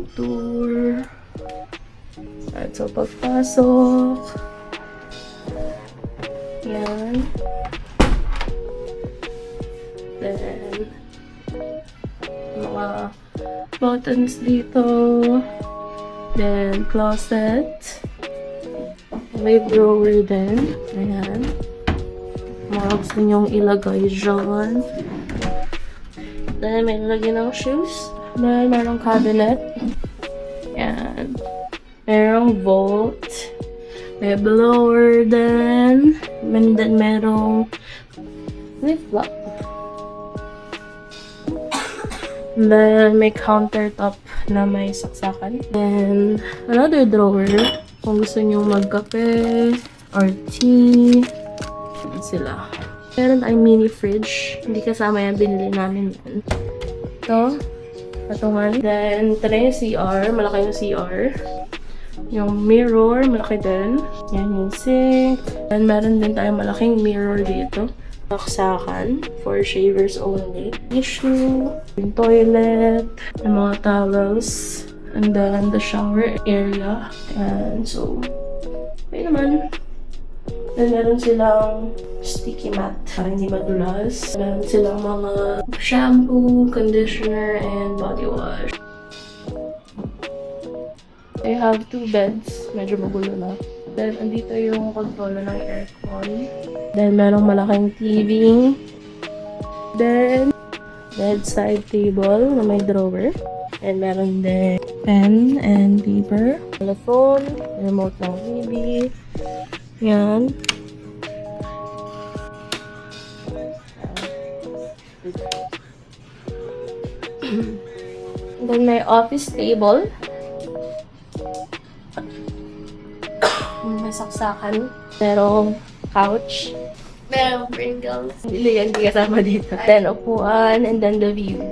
room tour. At so pagpasok, yan. Then, mga buttons dito. Then, closet. May drawer din. Ayan. Mga gusto nyong ilagay dyan. Then, may nilagay ng shoes. Then, merong cabinet. Ayan. Merong vault. May blower din. And then, merong flip-flop. Then, may countertop na may saksakan. Then, another drawer. Kung gusto nyo magkape or tea. Yan sila. Meron tayong mini fridge. Hindi kasama yan. Binili namin yan. Ito. Patungan. Then, ito na yung CR. Malaki yung CR. Yung mirror. Malaki din. Yan yung sink. Then, meron din tayong malaking mirror dito. Saksakan for shavers only. Tissue, yung toilet, yung mga towels, and then the shower area. And so, okay naman. Then meron silang sticky mat para hindi madulas. Meron silang mga shampoo, conditioner, and body wash. They have 2 beds. Medyo magulo na. Then, andito yung control ng aircon. Then, merong malaking TV. Then, bedside table na may drawer. And meron din pen and paper. Telephone, remote ng TV. Yan. Then, may office table. May saksakan. Merong couch. Merong Pringles. Hindi yan, hindi kasama dito. Then, upuan, and then the view.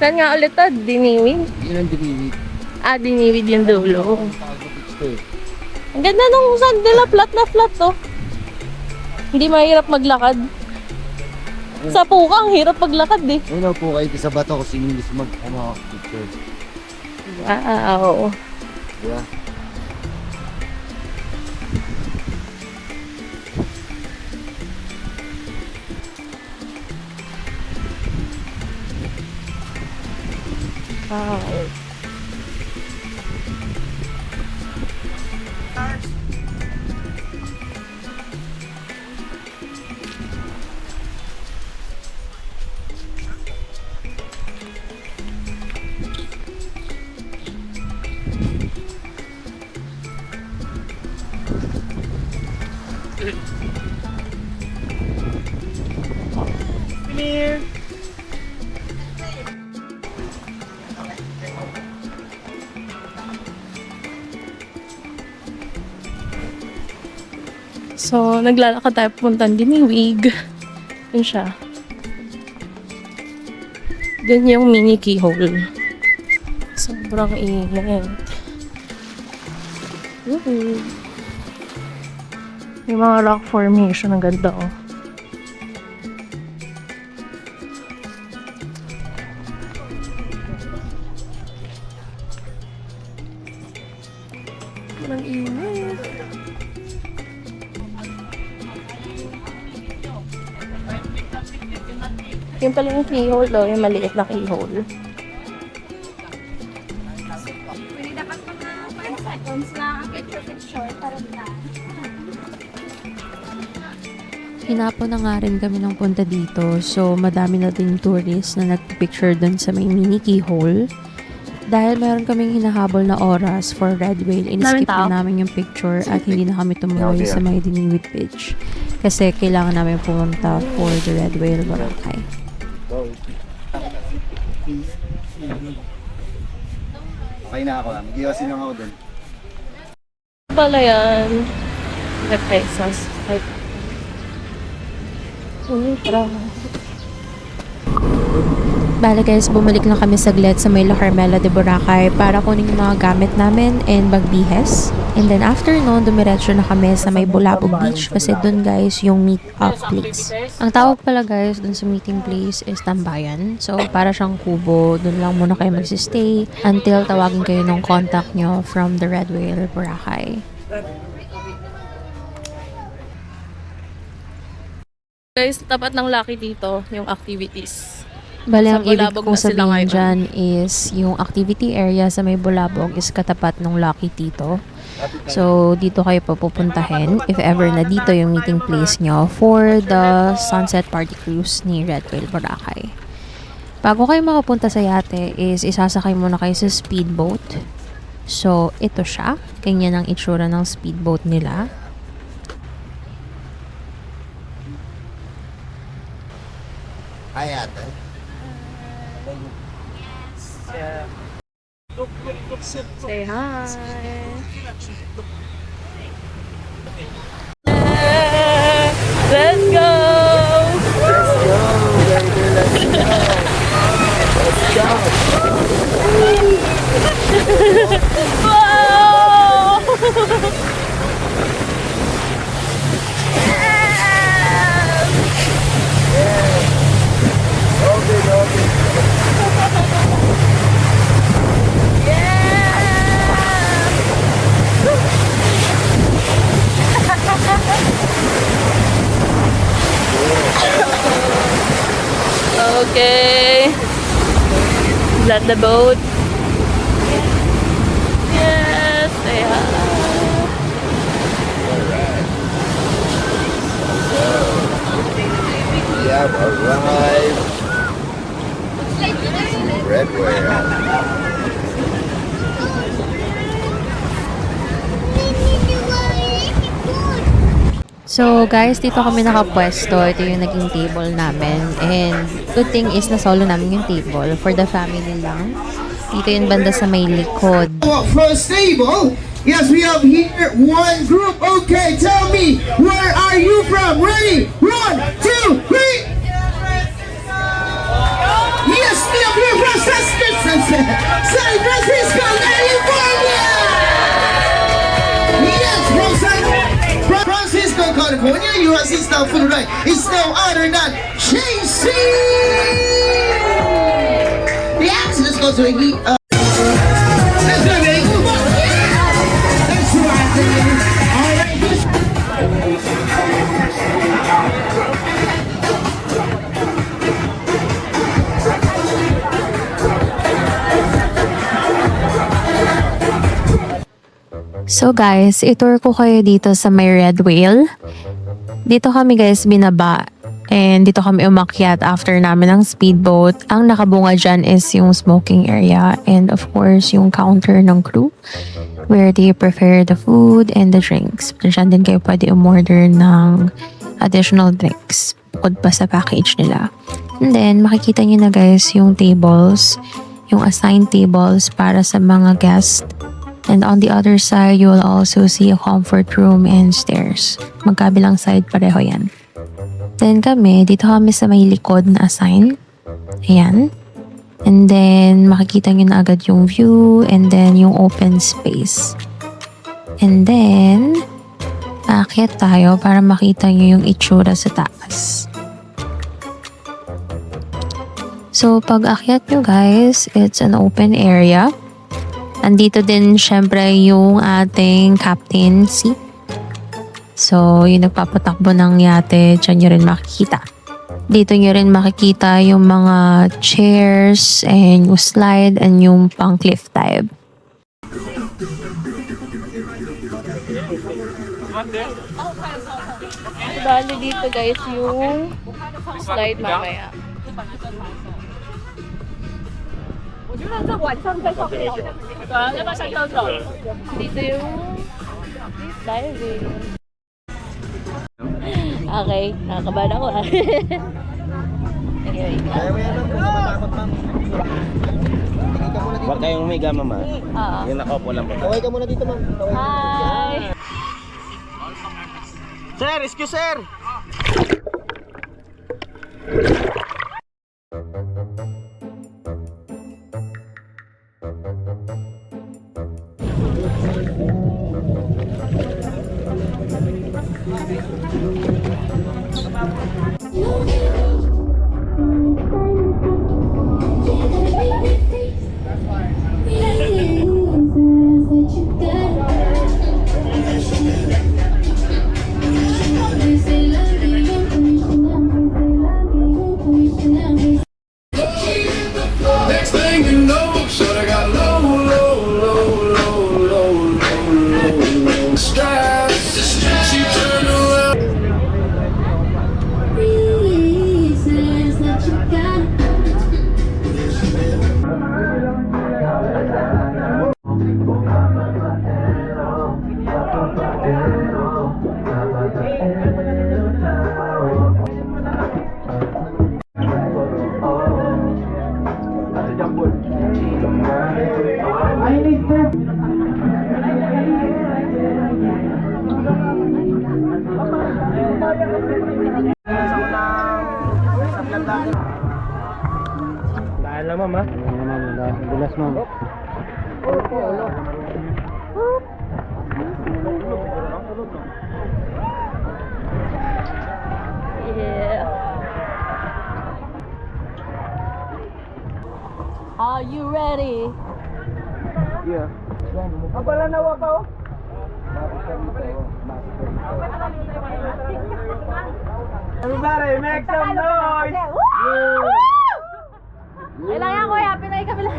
Saan nga ulit to? Diniwid? Yun ang diniwid. Diniwid yung dulo. Eh. Ang ganda nung sand nila, flat na flat to. Hindi mahirap maglakad. Sa puka, ang hirap maglakad eh. Ayun po kayo sa bato kung sino gusto mag-picture. Wow. Yeah. Wow. Come here. So, naglalakad tayo pumuntan Diniwig. Yun siya. Dun yung mini keyhole. Sobrang init. Yung mga rock formation, ang ganda oh. Ang init. Yung pala yung keyhole, oh, yung maliit na keyhole. Pwede dapat mga 5 seconds lang ang picture para na. Hinapon na nga rin kami ng punta dito. So, madami na din tourists na nagpicture dun sa may mini keyhole. Dahil meron kaming hinahabol na oras for Red Whale, in-skip na namin yung picture at hindi na kami tumuloy sa may Diniwid Beach. Kasi kailangan namin pumunta for the Red Whale Boracay. Okay na ako. Mag-iwasin lang ako dun. Pala yan. 5 pesos. Bale guys, bumalik lang kami saglit sa may La Carmela de Boracay para kunin yung mga gamit namin and magbihes. And then after noon, dumiretso na kami sa may Bulabog Beach kasi dun guys yung meet up place. Ang tawag pala guys dun sa meeting place is Tambayan. So para siyang kubo, dun lang muna kayo magsistay until tawagin kayo ng contact nyo from the Red Whale Boracay. Guys, tapat ng Lucky dito, yung activities. Bale, ang Sa ibig Bulabog kong na sila sabihin ngayon. dyan is yung activity area sa may Bulabog is katapat ng Lucky Tito. So, dito kayo papupuntahin if ever na dito yung meeting place nyo for the sunset party cruise ni Red Whale Boracay. Bago kayo makapunta sa yate is isasakay muna kayo sa speedboat. So, ito siya. Ganyan ang itsura ng speedboat nila. Hi, ate. Say hi. Let's go! Wow! Okay. Is that the boat? Yes. Say hi. We have arrived. Red Whale. So guys, dito kami nakapwesto. Ito yung naging table namin. And good thing is na solo namin yung table for the family lang. Dito yung banda sa may likod. First table. Yes, we have here one group. Okay, tell me, where are you from? Ready? 1, 2, 3. Yes, we are here from San Francisco, California. Yes, from San Francisco, California. Your assistant for the night is no other than JC. Yes, let's go to the heat. Let's go, baby. That's right, baby. All right, this. So guys, itour ko kayo dito sa may Red Whale. Dito kami guys binaba and dito kami umakyat after namin ng speedboat. Ang nakabunga dyan is yung smoking area and of course yung counter ng crew where they prepare the food and the drinks. Diyan din kayo pwede umorder ng additional drinks bukod pa sa package nila. And then makikita nyo na guys yung tables, yung assigned tables para sa mga guests. And on the other side, you will also see a comfort room and stairs. Magkabilang side pareho yan. Then kami, dito kami sa may likod na assign. Ayan. And then, makikita nyo na agad yung view and then yung open space. And then, aakyat tayo para makita nyo yung itsura sa taas. So, pag akyat nyo guys, it's an open area. Andito din syempre yung ating captain seat. So, yung nagpapatakbo ng yate, dyan nyo rin makikita. Dito nyo rin makikita yung mga chairs and yung slide and yung pang cliff type. Bali dito guys yung slide mamaya. Dito yung diving. Okay, nakakabahan ako ah. Anyway, Kaya may alam kung matakot mang. Tingin ka muna Huwag kayong humiga, mama. Yung nakaupo lang po. Kaway ka muna dito, ma'am. Hi! Sir, excuse sir! Next thing you know, shorty got low stress. She turned around. Dahil lang, mama. Bulas, mama. Yeah. Are you ready? Yeah. Everybody, make some noise! Kailangan ko ya, Pinay kami lang.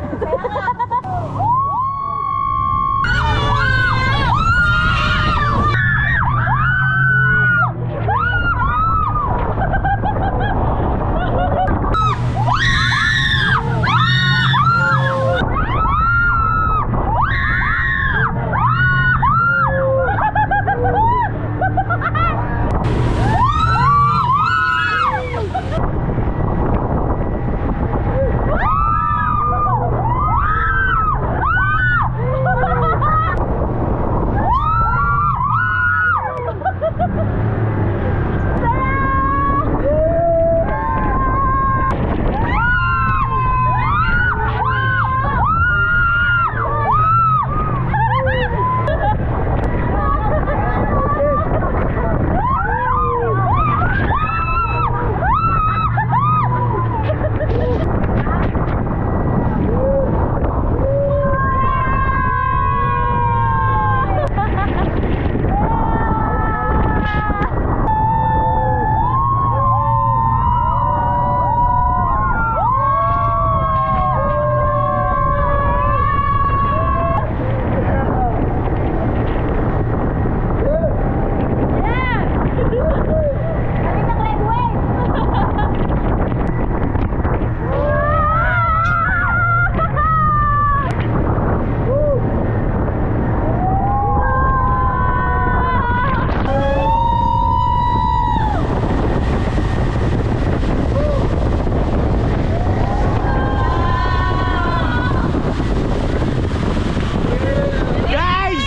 Guys!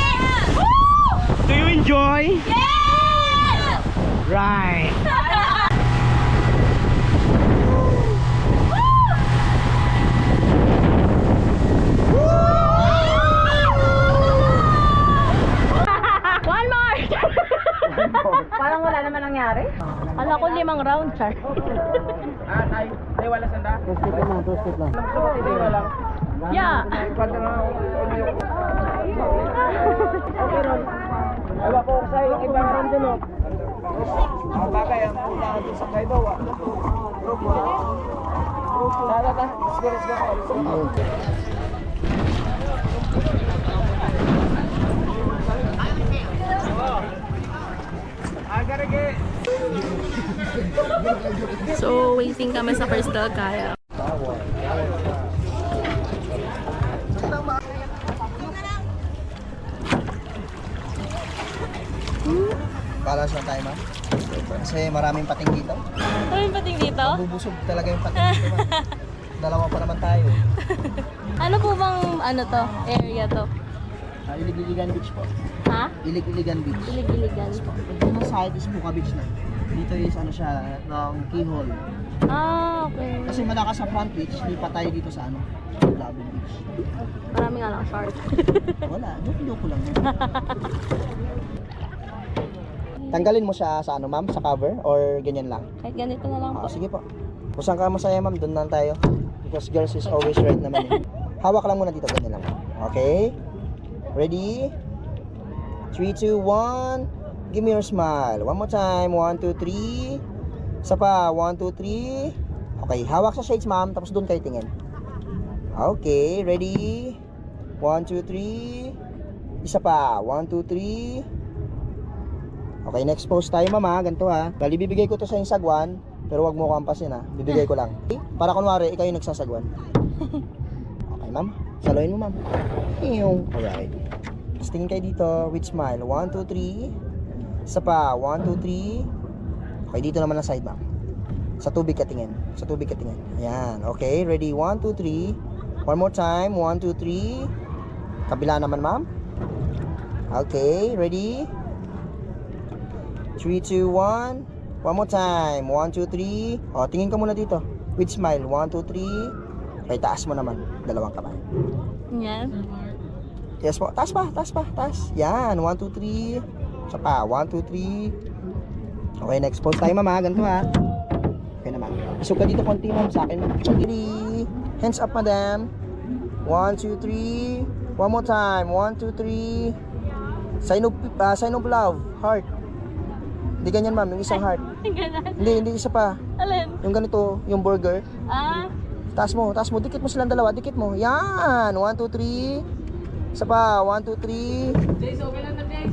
Do you enjoy? Right. One more! Parang wala naman nangyari. Alam ko 5 round, Char. Ay, wala sanda. Two step lang. Yeah. Ewa po sa yung ibang round din, oh. Ang bagay, ang una doon sa kayo, ah. Tata, let's go. So, waiting kami sa Crystal Kaya. Para sa tayo, ma'am. Kasi maraming pating dito. Maraming pating dito? Bubusog talaga yung pating dito, ma'am. Dalawa pa naman tayo. Ano po bang, ano to, area to? Ilig-iligan beach po. Ha? Ilig-iligan beach. Ilig-iligan. Ito sa side is Puka Beach na. Dito is ano siya, ng keyhole. Ah, okay. Kasi malakas sa front beach, lipat tayo dito sa ano, Labing Beach. Marami nga lang shark. Wala, joke lang. Tanggalin mo siya sa ano ma'am, sa cover or ganyan lang? Kahit ganito na lang po. Sige po. Kung saan ka masaya ma'am, doon lang tayo. Because girls is always right naman eh. Hawak lang muna dito, ganyan lang. Okay? Ready? 3, 2, 1. Give me your smile. One more time. 1, 2, 3. Isa pa. 1, 2, 3. Okay, hawak sa shades ma'am, tapos doon kayo tingin. Okay, ready? 1, 2, 3. Isa pa. 1, 2, 3. Okay, next pose tayo mama. Ganito ha. Bali, bibigay ko to sa yung sagwan. Pero wag mo kampasin ha. Bibigay ko lang. Okay? Para kunwari, ikaw yung nagsasagwan. Okay ma'am. Saluhin mo ma'am. Alright. Tapos tingin kayo dito with smile. 1, 2, 3. Isa pa. 1, 2, 3. Okay, dito naman ang side ma'am. Sa tubig ka tingin. Sa tubig ka tingin. Ayan. Okay, ready? 1, 2, 3. One more time. 1, 2, 3. Kabila naman ma'am. Okay, ready? 3, 2, 1. One more time. 1, 2, 3. O, tingin ka muna dito. With smile. 1, 2, 3. Okay, taas mo naman. Dalawang kamay. Yan. Yes po. Taas pa. Taas pa. Taas. Yan. 1, 2, 3. Isa pa. 1, 2, 3. Okay, next pose tayo mama. Ganito ha. Okay naman. Isog ka dito konti ma'am sa akin. Ready? Hands up madam. 1, 2, 3. One more time. 1, 2, 3. Sign of love. Heart. Hindi ganyan ma'am, yung isang heart. Ganun. Hindi isa pa. Alin? Yung ganito, yung burger. Ah, Taas mo, dikit mo silang dalawa, dikit mo. Yan, 1, 2, 3. Isa pa, 1, 2, 3.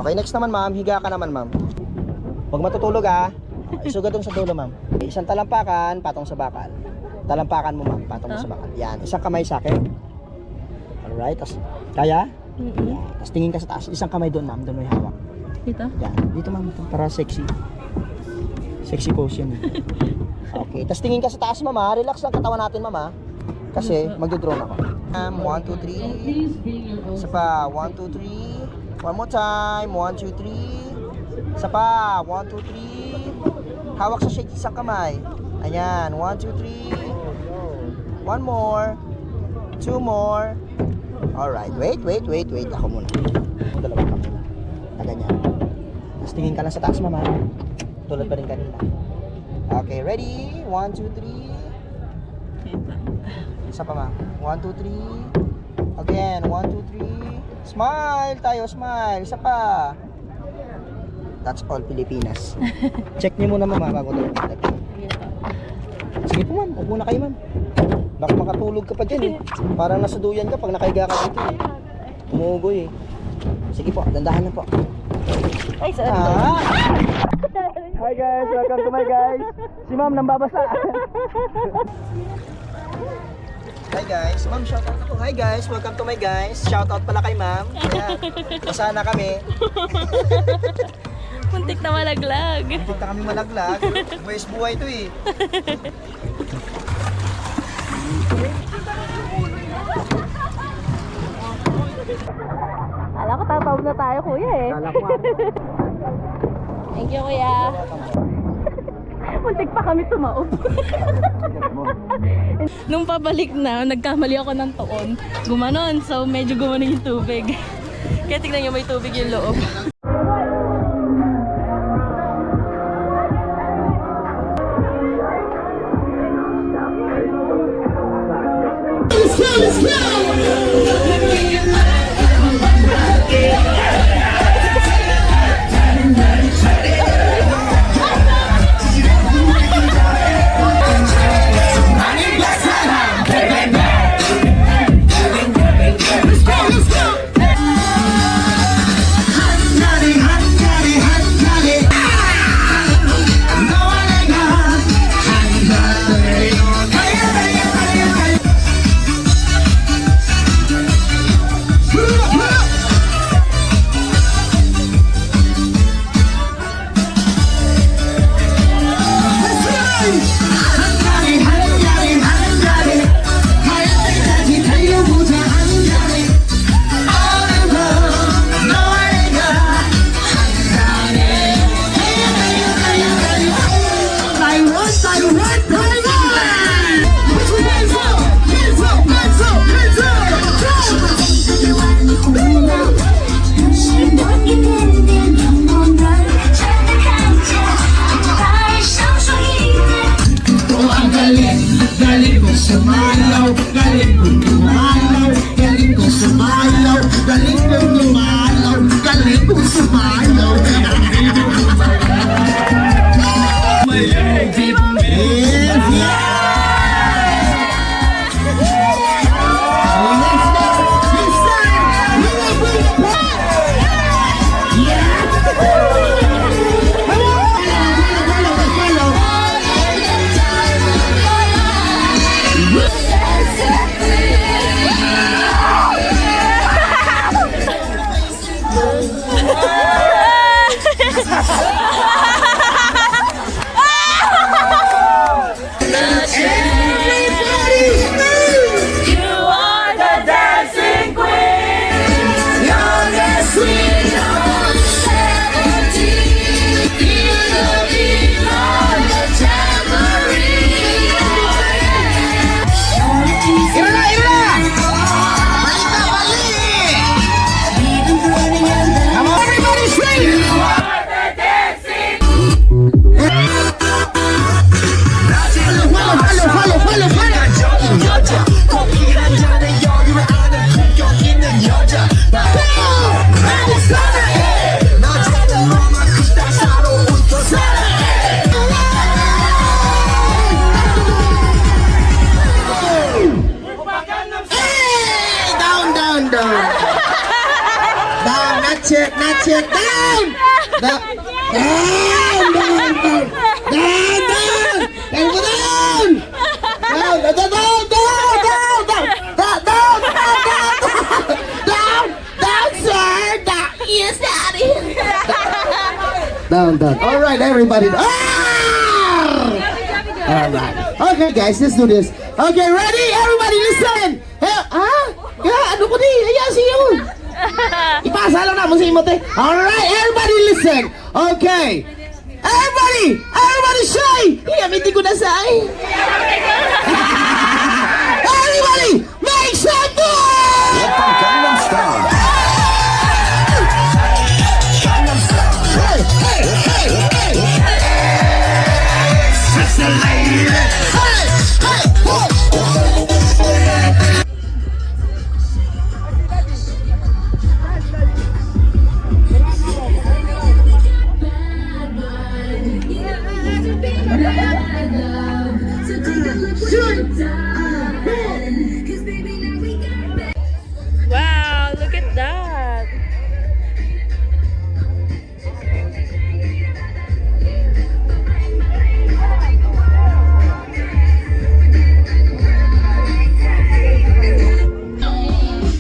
Okay, next naman ma'am, higa ka naman ma'am. Huwag matutulog ha. Isuga doon sa dulo ma'am. Isang talampakan, patong sa bakal. Talampakan mo ma'am, patong mo sa bakal. Yan, isang kamay sa akin. Alright, tas, kaya? Yan, tas tingin ka sa taas, isang kamay doon ma'am, doon may hawak. dito? Yan, dito ma'am, para sexy. Sexy pose yun. Okay, tas tingin ka sa taas mama, relax lang katawan natin mama. Kasi magdo-drone ako. 1, 2, 3. Isa pa, 1, 2, 3. One more time, 1, 2, 3. Isa pa, 1, 2, 3. Hawak sa shake isang kamay. Ayan, 1, 2, 3. One more. 2 more. Alright, wait. Ako muna. Dalawang kamay na. Na ganyan. Tapos tingin ka lang sa taas mama. Tulad pa rin kanina. Okay, ready? 1, 2, 3. Isa pa ma. 1, 2, 3. Again, 1, 2, 3. Smile tayo, smile. Isa pa. That's all Pilipinas. Check niyo muna mama bago tayo pumunta. Sige po ma'am, huwag muna kayo ma'am. Baka makatulog ka pa dyan eh. Parang nasa duyan ka pag nakahiga ka dito eh. Tumugoy eh. Sige po, dandahan na po. Ay, sorry. Hi guys, welcome to my guys. Si ma'am nambabasa. Hi guys, ma'am shout out ako. Hi guys, welcome to my guys. Shout out pala kay ma'am. Ayan, basa na kami. Muntik na malaglag. Hindi na kami malaglag. Buwis buhay to eh. Alam ko tatawag na tayo kuya eh. Kala ko Thank you kuya. Muntik pa kami tumaob. Nung pabalik na, nagkamali ako ng tuon. Gumanon, so medyo gumanon yung tubig. Kaya tignan nyo may tubig yung loob. sumayaw, galing kong dumalaw, galing kong sumayaw, galing kong dumalaw, galing kong sumayaw. Yes, yes. Not yet, down! Down! Yes, Daddy. Down. All right, everybody. Ah! All right. Okay, guys, let's do this. Okay, ready? Everybody, listen. Ano ko di? Ayan siyo. Ipasa lang naman sa imote. All right, everybody, listen. Okay. Everybody, say. Iyamiti ko na say. Everybody, make some noise. Wow, look at that.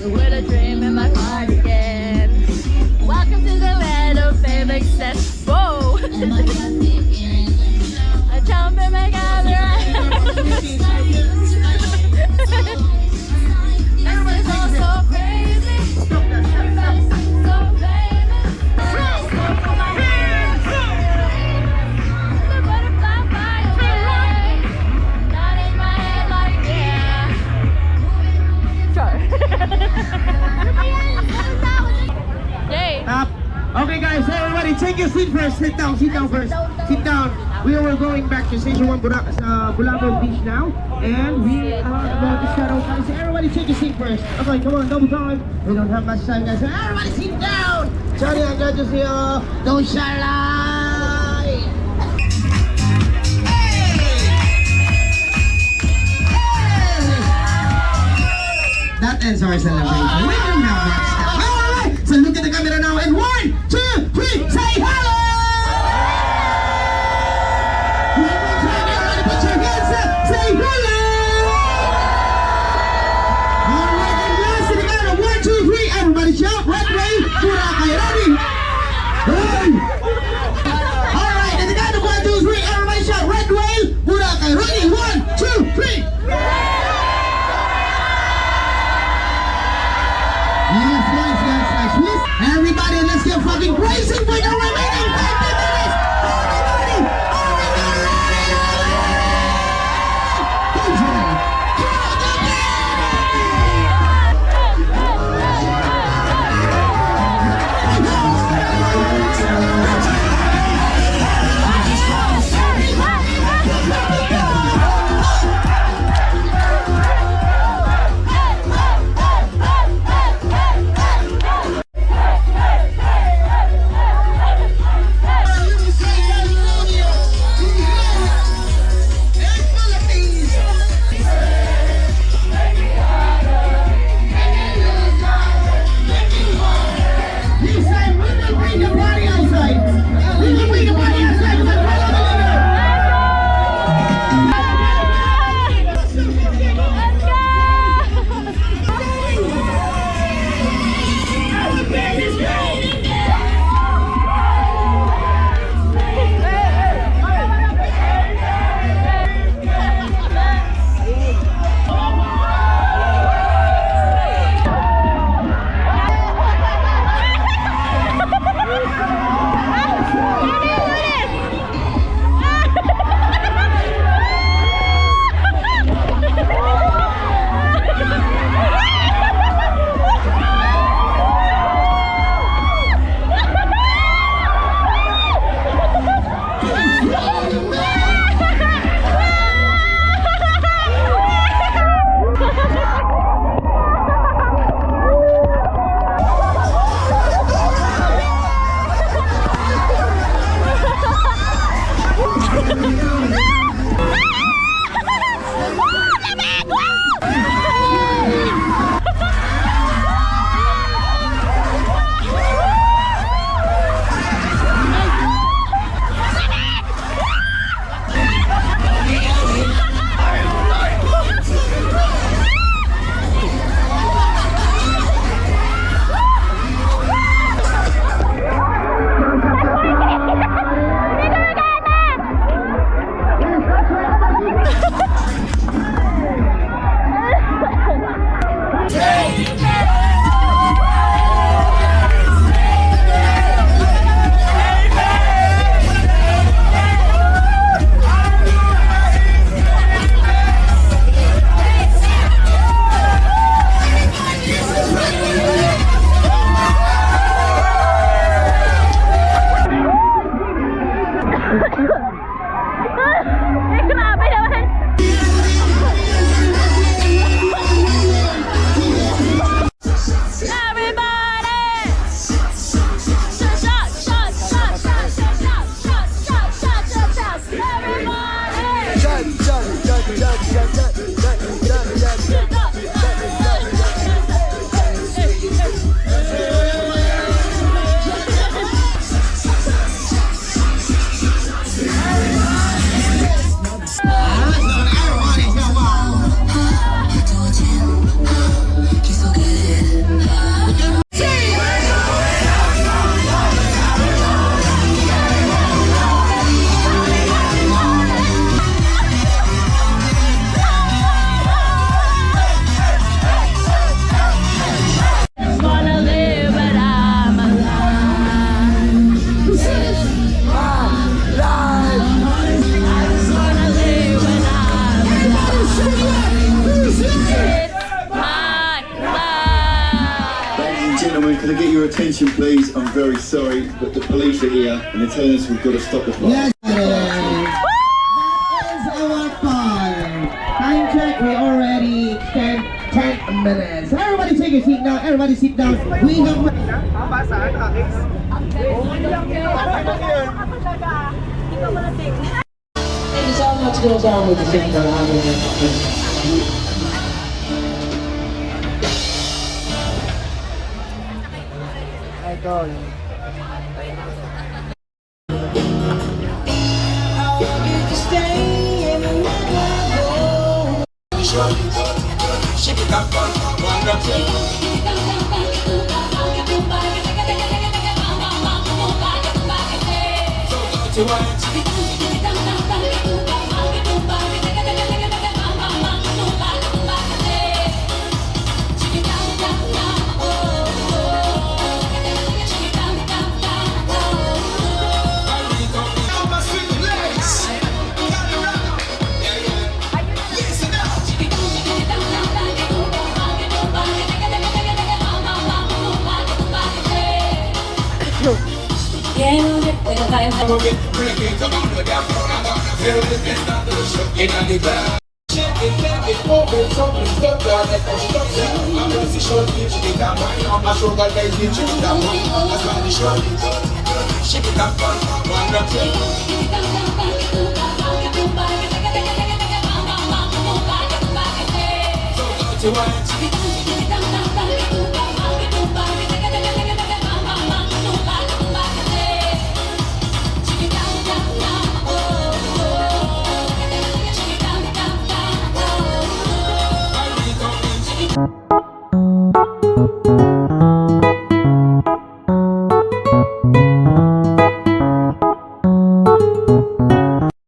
With a dream in my heart again. Welcome to the land of fame, success. Whoa! I jump in my gather. This is all so crazy. Everybody's so famous. The butterfly fly away. Not in my head like yeah. Yay! Okay, guys, everybody, take your seat first. Sit down first. Sit down. We are going back to Station 1 Bulabog Beach now. And we are about to start out, guys. So everybody, take your seat first. Okay, come on, double time. We don't have much time, guys. So everybody, sit down. Johnny, I got you here. Don't shy. That ends our celebration. We don't have much time. Alright, so look at the camera now. And 1, 2, 3, say hello! One more time, everybody, put your hands up. Say hello! Alright, and last to the count of 1, 2, 3. Everybody shout. Red way. Boracay. Ready? Hey! Alright, and the count of 1, 2, 3. Everybody shout. Red way. Boracay. Ready? 1, 2, 3. Yes, please. Everybody, let's get fucking crazy for the remaining 50 minutes. Everybody, Can I get your attention, please? I'm very sorry, but the police are here and they're telling us we've got to stop the flight. Yes, it is. That is our time. Time check, we already spent 10 minutes. Everybody take a seat now. Everybody sit down. We have... So much goes on with the signal. Idol. Shake it up,